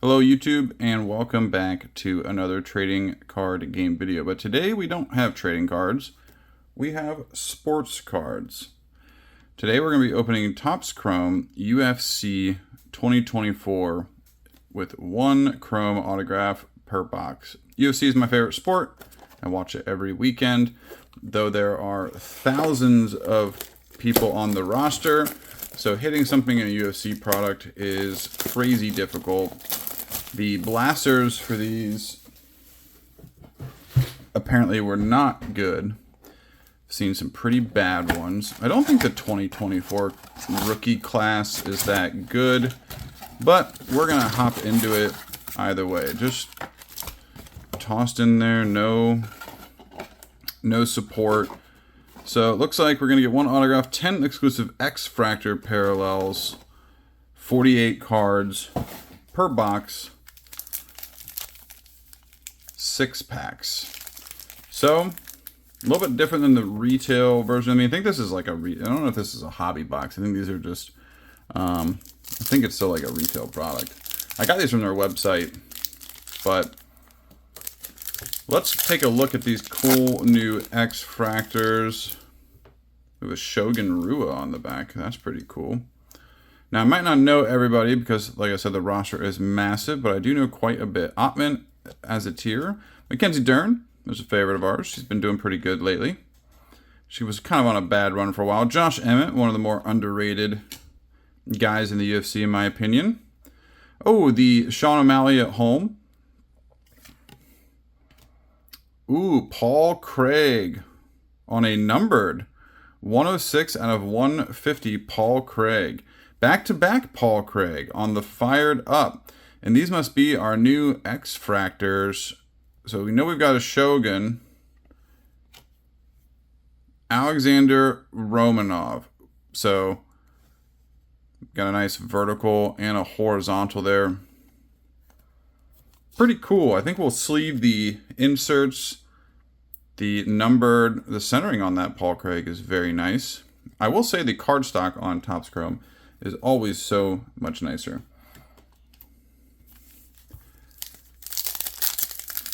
Hello YouTube and welcome back to another trading card game video. But today we don't have trading cards, we have sports cards. Today we're going to be opening Topps Chrome UFC 2024 with one Chrome autograph per box. UFC is my favorite sport. I watch it every weekend, though there are thousands of people on the roster. So hitting something in a UFC product is crazy difficult. The blasters for these apparently were not good. I've seen some pretty bad ones. I don't think the 2024 rookie class is that good, but we're going to hop into it either way. Just tossed in there, no support. So it looks like we're going to get one autograph, 10 exclusive X-Fractor parallels, 48 cards per box. 6 packs. So a little bit different than the retail version. I mean, I think this is like I don't know if this is a hobby box. I think these are just I think it's still like a retail product. I got these from their website, but let's take a look at these cool new X-Fractors. We have a Shogun Rua on the back. That's pretty cool. Now, I might not know everybody because, like I said, the roster is massive, but I do know quite a bit. Ottman as a tier. Mackenzie Dern is a favorite of ours. She's been doing pretty good lately. She was kind of on a bad run for a while. Josh Emmett, one of the more underrated guys in the UFC, in my opinion. Oh, the Sean O'Malley at home. Ooh, Paul Craig on a numbered 106 out of 150 Paul Craig. Back-to-back Paul Craig on the Fired Up. And these must be our new X-Fractors. So we know we've got a Shogun. Alexander Romanov. So got a nice vertical and a horizontal there. Pretty cool. I think we'll sleeve the inserts. The numbered, the centering on that Paul Craig is very nice. I will say the cardstock on Topps Chrome is always so much nicer.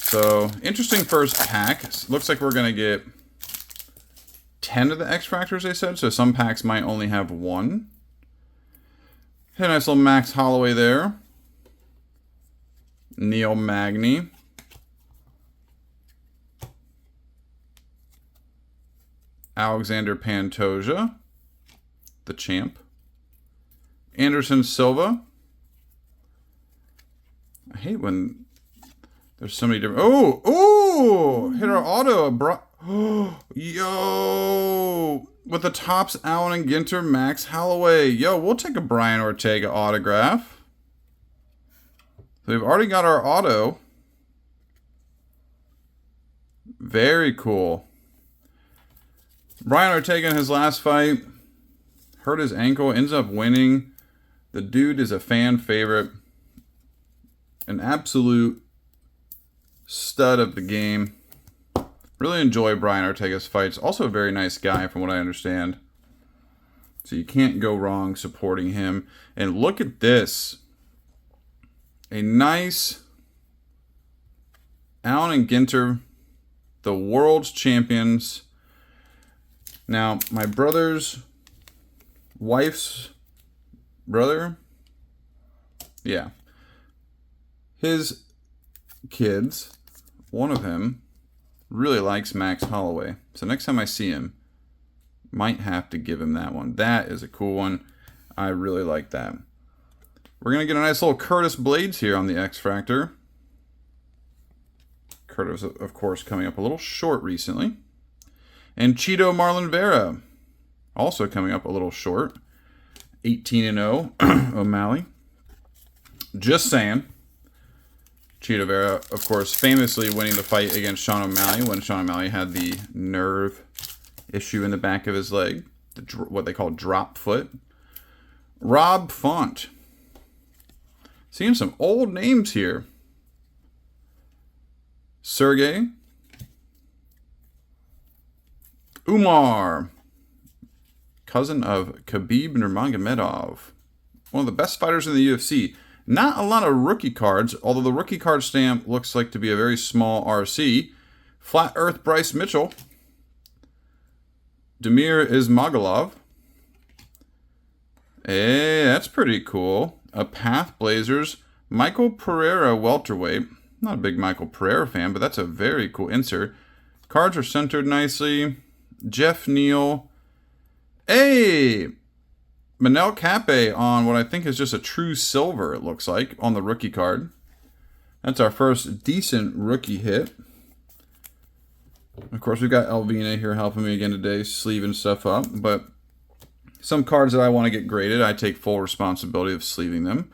So, interesting first pack. Looks like we're going to get 10 of the X-Fractors, they said. So, some packs might only have one. Hit a nice little Max Holloway there. Neil Magny. Alexander Pantoja, the champ. Anderson Silva. I hate when there's so many different... Oh! Hit our auto. Yo! With the Topps Allen and Ginter Max Holloway. Yo, we'll take a Brian Ortega autograph. So we've already got our auto. Very cool. Brian Ortega in his last fight hurt his ankle, ends up winning. The dude is a fan favorite. An absolute stud of the game. Really enjoy Brian Ortega's fights. Also a very nice guy from what I understand. So you can't go wrong supporting him. And look at this. A nice Allen and Ginter, the world's champions. Now, my brother's wife's brother, yeah, his kids, one of him really likes Max Holloway. So next time I see him, might have to give him that one. That is a cool one. I really like that. We're going to get a nice little Curtis Blades here on the X-Fractor. Curtis, of course, coming up a little short recently. And Cheeto Marlon Vera, also coming up a little short. 18-0 O'Malley. Just saying. Cheeto Vera, of course, famously winning the fight against Sean O'Malley when Sean O'Malley had the nerve issue in the back of his leg. What they call drop foot. Rob Font. Seeing some old names here. Sergey. Umar. Cousin of Khabib Nurmagomedov. One of the best fighters in the UFC. Not a lot of rookie cards, although the rookie card stamp looks like to be a very small RC. Flat Earth Bryce Mitchell. Damir Ismagulov. Hey, that's pretty cool. A Path Blazers. Michael Pereira welterweight. Not a big Michael Pereira fan, but that's a very cool insert. Cards are centered nicely. Jeff Neal. Hey! Manel Cape on what I think is just a true silver, it looks like, on the rookie card. That's our first decent rookie hit. Of course, we've got Elvina here helping me again today, sleeving stuff up. But some cards that I want to get graded, I take full responsibility of sleeving them.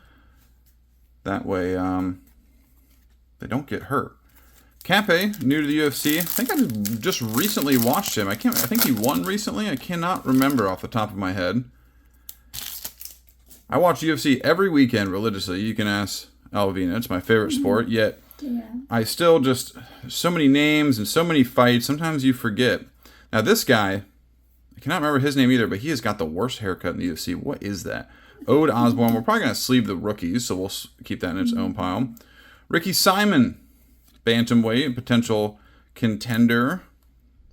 That way, they don't get hurt. Cape, new to the UFC. I think I just recently watched him. I think he won recently. I cannot remember off the top of my head. I watch UFC every weekend religiously. You can ask Alvina. It's my favorite sport. Yet, I still just... so many names and so many fights. Sometimes you forget. Now, this guy... I cannot remember his name either, but he has got the worst haircut in the UFC. What is that? Ode Osborne. We're probably going to sleeve the rookies, so we'll keep that in its own pile. Ricky Simon. Bantamweight. Potential contender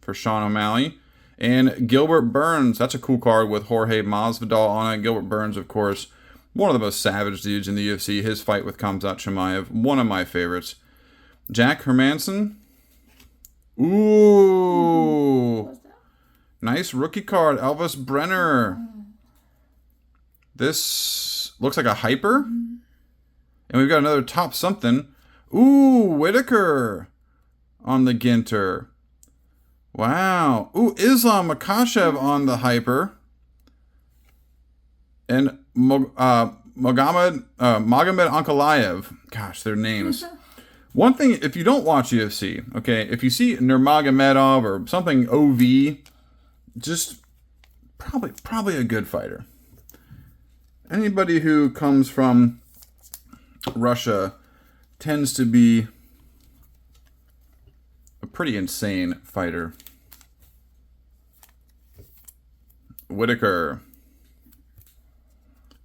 for Sean O'Malley. And Gilbert Burns. That's a cool card with Jorge Masvidal on it. Gilbert Burns, of course, one of the most savage dudes in the UFC. His fight with Khamzat Chimaev, one of my favorites. Jack Hermanson. Ooh. Nice rookie card. Elvis Brenner. This looks like a hyper. And we've got another top something. Ooh, Whitaker on the Ginter. Wow. Ooh, Islam Makhachev on the hyper. And Magomed Ankalaev. Gosh, their names. One thing, if you don't watch UFC, okay, if you see Nurmagomedov or something OV, just probably a good fighter. Anybody who comes from Russia tends to be a pretty insane fighter. Whitaker.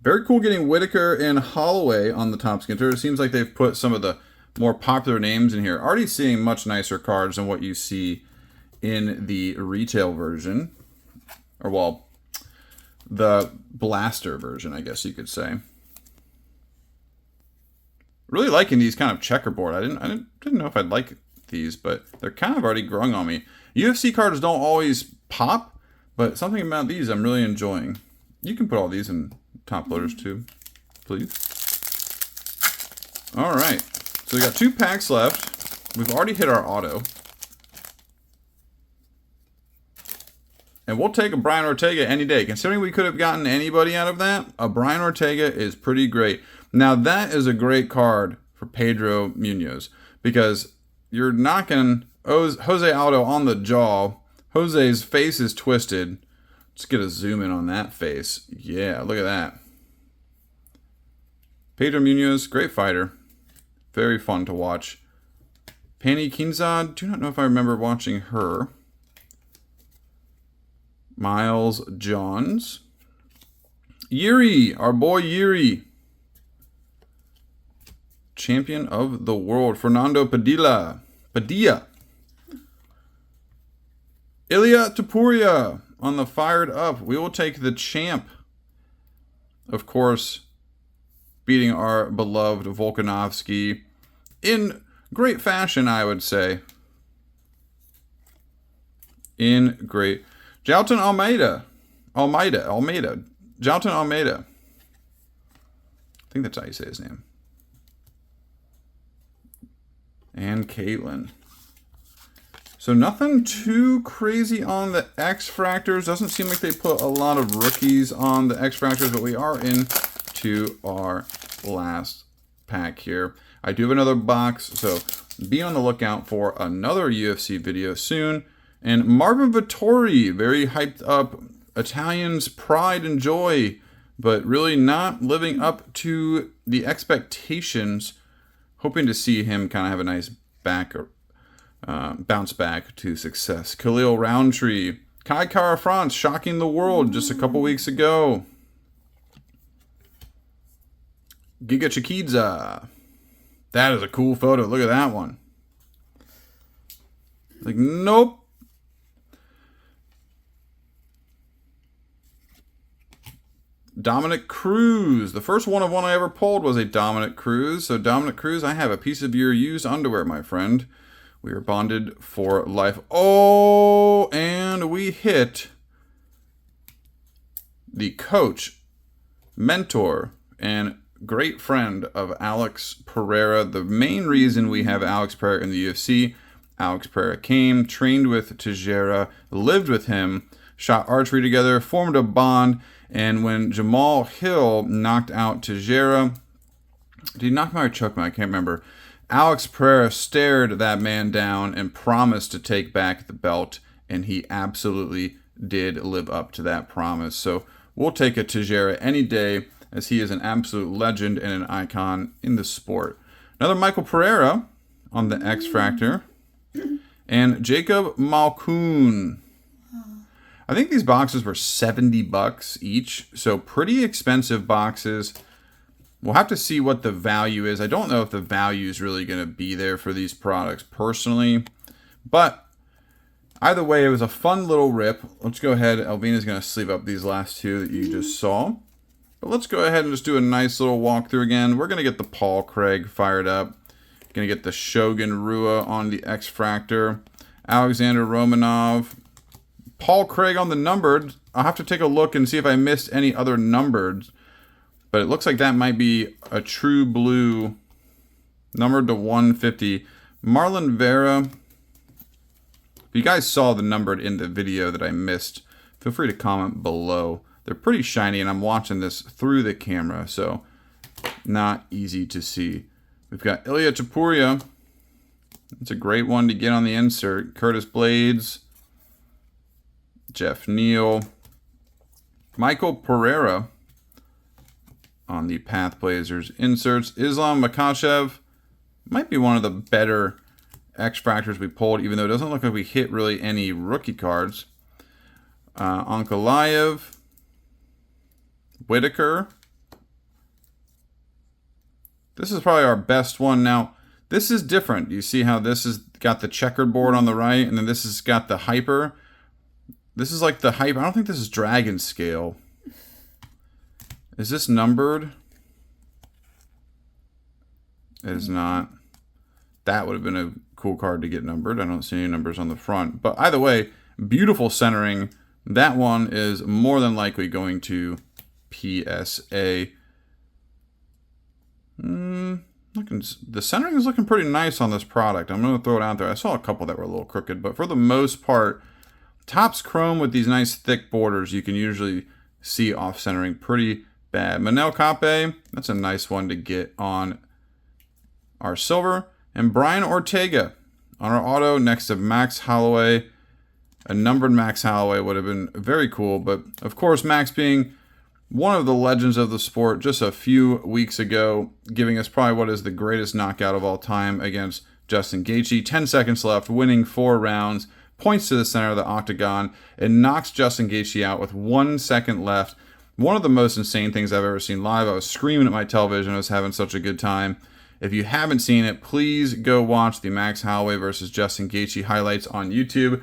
Very cool getting Whitaker and Holloway on the top skinter. It seems like they've put some of the more popular names in here. Already seeing much nicer cards than what you see in the retail version. Or, well, the blaster version, I guess you could say. Really liking these kind of checkerboard. I didn't know if I'd like these, but they're kind of already growing on me. UFC cards don't always pop, but something about these I'm really enjoying. You can put all these in top loaders too, please. All right, so we got 2 packs left. We've already hit our auto. And we'll take a Brian Ortega any day. Considering we could have gotten anybody out of that, a Brian Ortega is pretty great. Now, that is a great card for Pedro Munoz because you're knocking Jose Aldo on the jaw. Jose's face is twisted. Let's get a zoom in on that face. Yeah, look at that. Pedro Munoz, great fighter. Very fun to watch. Pani Kinzad, do not know if I remember watching her. Miles Johns. Yuri, our boy Yuri. Champion of the world, Fernando Padilla. Ilya Topuria on the fired up. We will take the champ. Of course, beating our beloved Volkanovski in great fashion, I would say. In great. Jalton Almeida. Jalton Almeida. I think that's how you say his name. And Caitlin. So nothing too crazy on the X-Fractors. Doesn't seem like they put a lot of rookies on the X-Fractors, but we are into our last pack here. I do have another box, so be on the lookout for another UFC video soon. And Marvin Vettori, very hyped up. Italians' pride and joy, but really not living up to the expectations. Hoping to see him kind of have a nice bounce back to success. Khalil Roundtree. Kai Kara France shocking the world just a couple weeks ago. Giga Chikidza. That is a cool photo. Look at that one. Like, nope. Dominic Cruz. The first one of one I ever pulled was a Dominic Cruz. So Dominic Cruz, I have a piece of your used underwear, my friend. We are bonded for life. Oh, and we hit the coach, mentor, and great friend of Alex Pereira. The main reason we have Alex Pereira in the UFC, Alex Pereira came, trained with Teixeira, lived with him, shot archery together, formed a bond, and when Jamal Hill knocked out Teixeira, did he knock him out or choke him? I can't remember. Alex Pereira stared that man down and promised to take back the belt, and he absolutely did live up to that promise. So we'll take a Teixeira any day, as he is an absolute legend and an icon in the sport. Another Michael Pereira on the X Factor, and Jacob Malkoun. I think these boxes were $70 each, so pretty expensive boxes. We'll have to see what the value is. I don't know if the value is really going to be there for these products personally, but either way, it was a fun little rip. Let's go ahead. Elvina's going to sleeve up these last two that you just saw. But let's go ahead and just do a nice little walkthrough again. We're going to get the Paul Craig fired up. Going to get the Shogun Rua on the X Fractor. Alexander Romanov. Paul Craig on the numbered. I'll have to take a look and see if I missed any other numbered. But it looks like that might be a true blue, numbered to 150. Marlon Vera. If you guys saw the numbered in the video that I missed, feel free to comment below. They're pretty shiny, and I'm watching this through the camera, so not easy to see. We've got Ilya Topuria. It's a great one to get on the insert. Curtis Blades. Jeff Neal. Michael Pereira on the Path Blazers inserts. Islam Makhachev might be one of the better X Fractors we pulled, even though it doesn't look like we hit really any rookie cards. Ankalaev. Whitaker. This is probably our best one. Now, this is different. You see how this has got the checkered board on the right, and then this has got the hyper. This is like the hyper. I don't think this is Dragon Scale. Is this numbered? It is not. That would have been a cool card to get numbered. I don't see any numbers on the front. But either way, beautiful centering. That one is more than likely going to PSA. The centering is looking pretty nice on this product. I'm going to throw it out there. I saw a couple that were a little crooked, but for the most part, Topps Chrome with these nice thick borders, you can usually see off centering pretty bad. Manel Cape, that's a nice one to get on our silver. And Brian Ortega on our auto next to Max Holloway. A numbered Max Holloway would have been very cool, but of course, Max being one of the legends of the sport just a few weeks ago, giving us probably what is the greatest knockout of all time against Justin Gaethje. 10 seconds left, winning 4 rounds, points to the center of the octagon, and knocks Justin Gaethje out with 1 second left. One of the most insane things I've ever seen live. I was screaming at my television. I was having such a good time. If you haven't seen it, please go watch the Max Holloway versus Justin Gaethje highlights on YouTube.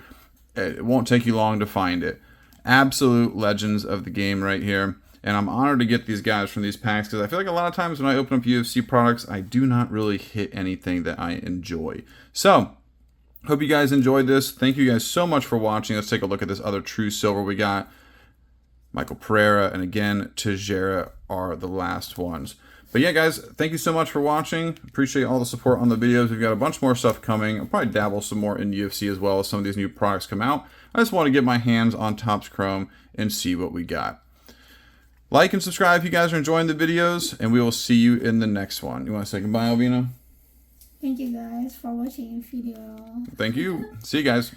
It won't take you long to find it. Absolute legends of the game right here. And I'm honored to get these guys from these packs because I feel like a lot of times when I open up UFC products, I do not really hit anything that I enjoy. So, hope you guys enjoyed this. Thank you guys so much for watching. Let's take a look at this other true silver we got. Michael Pereira and again, Teixeira are the last ones. But yeah, guys, thank you so much for watching. Appreciate all the support on the videos. We've got a bunch more stuff coming. I'll probably dabble some more in UFC as well as some of these new products come out. I just want to get my hands on Topps Chrome and see what we got. Like and subscribe if you guys are enjoying the videos, and we will see you in the next one. You want to say goodbye, Alvina? Thank you guys for watching the video. Thank you. See you guys.